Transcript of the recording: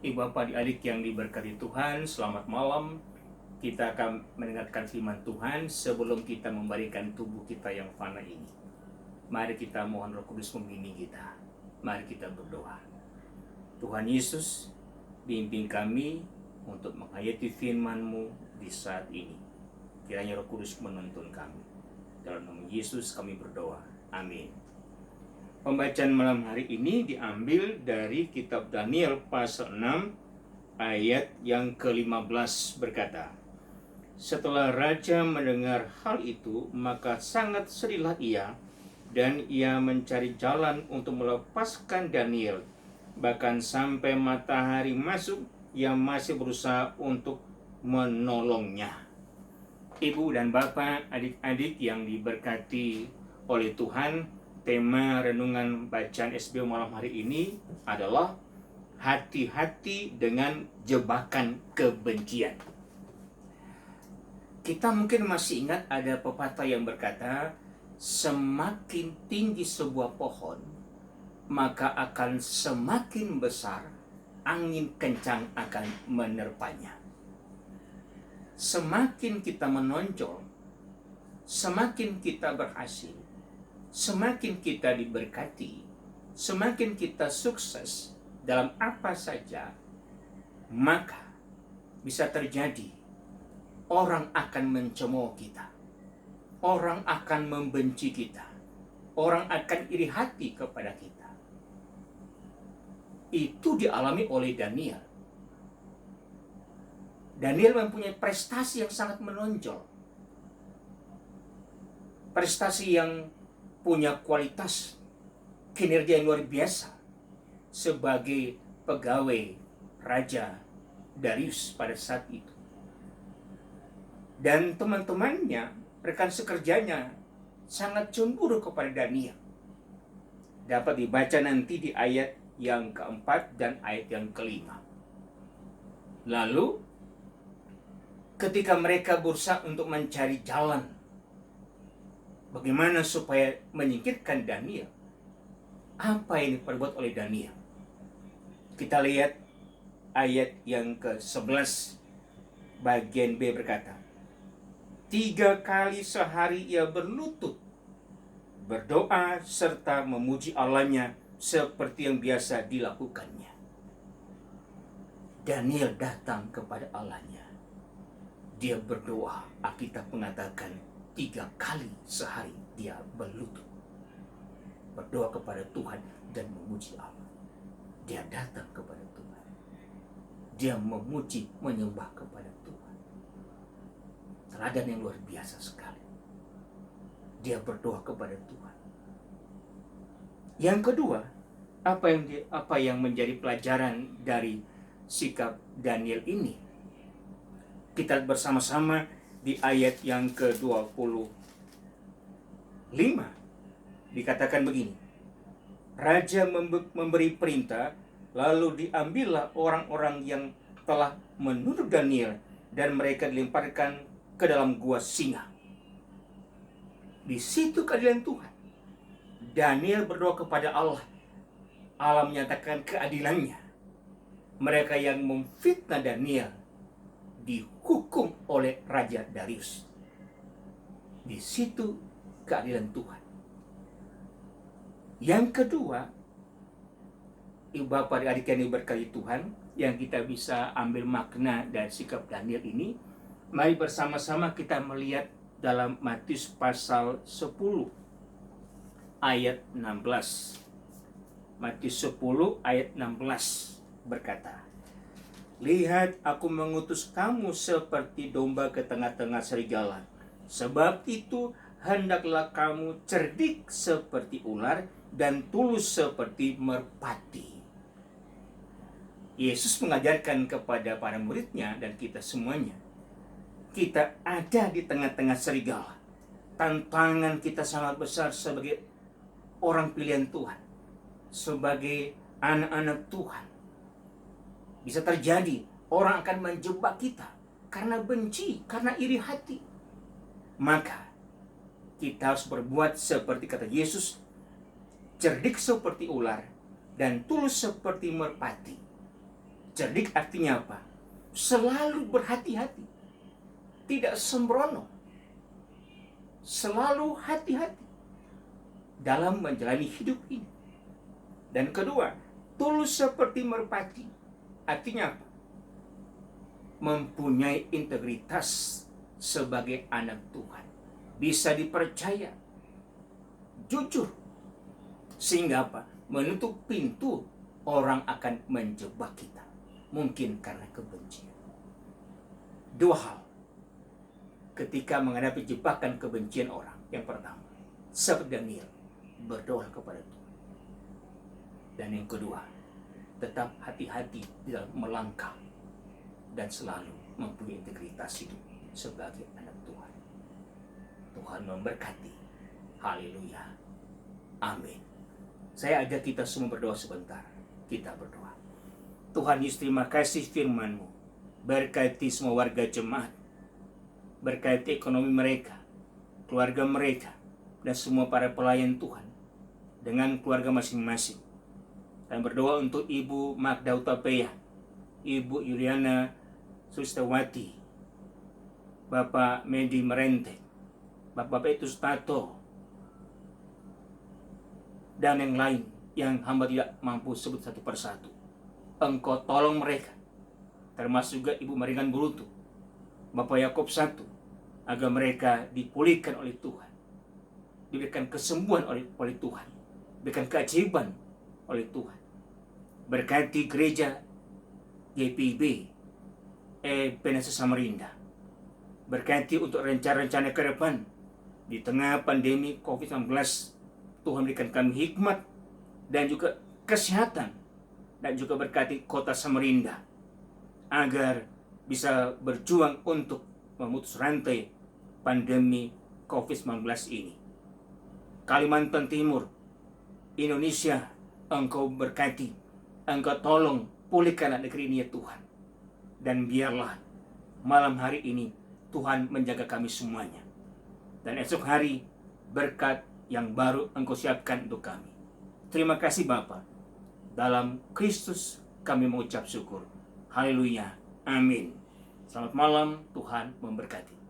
Ibu Bapak adik yang diberkati Tuhan, selamat malam. Kita akan mendengarkan firman Tuhan sebelum kita memberikan tubuh kita yang fana ini. Mari kita mohon Roh Kudus membimbing kita. Mari kita berdoa. Tuhan Yesus, bimbing kami untuk menghayati firman-Mu di saat ini. Kiranya Roh Kudus menuntun kami. Dalam nama Yesus kami berdoa. Amin. Pembacaan malam hari ini diambil dari kitab Daniel pasal 6 ayat yang ke-15 berkata, setelah raja mendengar hal itu, maka sangat sedihlah ia, dan ia mencari jalan untuk melepaskan Daniel. Bahkan sampai matahari masuk, ia masih berusaha untuk menolongnya. Ibu dan Bapak, adik-adik yang diberkati oleh Tuhan, tema renungan bacaan SBO malam hari ini adalah hati-hati dengan jebakan kebencian. Kita mungkin masih ingat ada pepatah yang berkata, semakin tinggi sebuah pohon, maka akan semakin besar angin kencang akan menerpanya. Semakin kita menonjol, semakin kita berhasil, semakin kita diberkati, semakin kita sukses dalam apa saja, maka bisa terjadi orang akan mencemooh kita, orang akan membenci kita, orang akan iri hati kepada kita. Itu dialami oleh Daniel. Daniel mempunyai prestasi yang sangat menonjol, prestasi yang punya kualitas kinerja yang luar biasa sebagai pegawai Raja Darius pada saat itu. Dan teman-temannya, rekan sekerjanya sangat cemburu kepada Daniel. Dapat dibaca nanti di ayat yang keempat dan ayat yang kelima. Lalu ketika mereka berusaha untuk mencari jalan bagaimana supaya menyingkirkan Daniel, apa yang diperbuat oleh Daniel? Kita lihat ayat yang ke-11 bagian B berkata, 3 kali sehari ia berlutut, berdoa serta memuji Allahnya seperti yang biasa dilakukannya. Daniel datang kepada Allahnya. Dia berdoa, Alkitab mengatakan 3 kali sehari dia berlutut, berdoa kepada Tuhan dan memuji Allah. Dia datang kepada Tuhan, dia memuji, menyembah kepada Tuhan. Teladan yang luar biasa sekali. Dia berdoa kepada Tuhan. Yang kedua, apa yang menjadi pelajaran dari sikap Daniel ini? Kita bersama-sama di ayat yang ke-25 dikatakan begini, raja memberi perintah, lalu diambillah orang-orang yang telah menuduh Daniel dan mereka dilemparkan ke dalam gua singa. Di situ keadilan Tuhan. Daniel berdoa kepada Allah. Allah menyatakan keadilannya. Mereka yang memfitnah Daniel dihukum oleh Raja Darius. Di situ keadilan Tuhan. Yang kedua, ibu bapak adik yang diberkati Tuhan, yang kita bisa ambil makna dari sikap Daniel ini, mari bersama-sama kita melihat dalam Matius pasal 10 ayat 16. Matius 10 ayat 16 berkata, lihat, aku mengutus kamu seperti domba ke tengah-tengah serigala. Sebab itu, hendaklah kamu cerdik seperti ular dan tulus seperti merpati. Yesus mengajarkan kepada para muridnya dan kita semuanya. Kita ada di tengah-tengah serigala. Tantangan kita sangat besar sebagai orang pilihan Tuhan, sebagai anak-anak Tuhan. Bisa terjadi orang akan menjebak kita karena benci, karena iri hati. Maka kita harus berbuat seperti kata Yesus, cerdik seperti ular dan tulus seperti merpati. Cerdik artinya apa? Selalu berhati-hati, tidak sembrono, selalu hati-hati dalam menjalani hidup ini. Dan kedua, tulus seperti merpati. Artinya apa? Mempunyai integritas sebagai anak Tuhan. Bisa dipercaya, jujur. Sehingga apa? Menutup pintu orang akan menjebak kita. Mungkin karena kebencian. Dua hal ketika menghadapi jebakan kebencian orang. Yang pertama, seperti Daniel, berdoa kepada Tuhan. Dan yang kedua, tetap hati-hati di dalam melangkah dan selalu mempunyai integritas hidup sebagai anak Tuhan. Tuhan memberkati. Haleluya. Amin. Saya ajak kita semua berdoa sebentar. Kita berdoa. Tuhan Yesus, terima kasih firman-Mu. Berkati semua warga jemaat. Berkati ekonomi mereka, keluarga mereka, dan semua para pelayan Tuhan dengan keluarga masing-masing. Dan berdoa untuk Ibu Magda Utapea, Ibu Yuliana Sustawati, Bapak Medi Merente, Bapak Petrus Tato, dan yang lain yang hamba tidak mampu sebut satu persatu. Engkau tolong mereka, termasuk juga Ibu Maringan Bulutu, Bapak Yakob I, agar mereka dipulihkan oleh Tuhan, diberikan kesembuhan oleh Tuhan, diberikan keajaiban oleh Tuhan. Berkati gereja GPIB Ebenezer Samarinda. Berkati untuk rencana-rencana ke depan di tengah pandemi COVID-19. Tuhan berikan kami hikmat dan juga kesehatan, dan juga berkati kota Samarinda agar bisa berjuang untuk memutus rantai pandemi COVID-19 ini. Kalimantan Timur, Indonesia, Engkau berkati, Engkau tolong pulihkanlah negeri ini ya Tuhan. Dan biarlah malam hari ini Tuhan menjaga kami semuanya. Dan esok hari berkat yang baru Engkau siapkan untuk kami. Terima kasih Bapa. Dalam Kristus kami mengucap syukur. Haleluya. Amin. Selamat malam, Tuhan memberkati.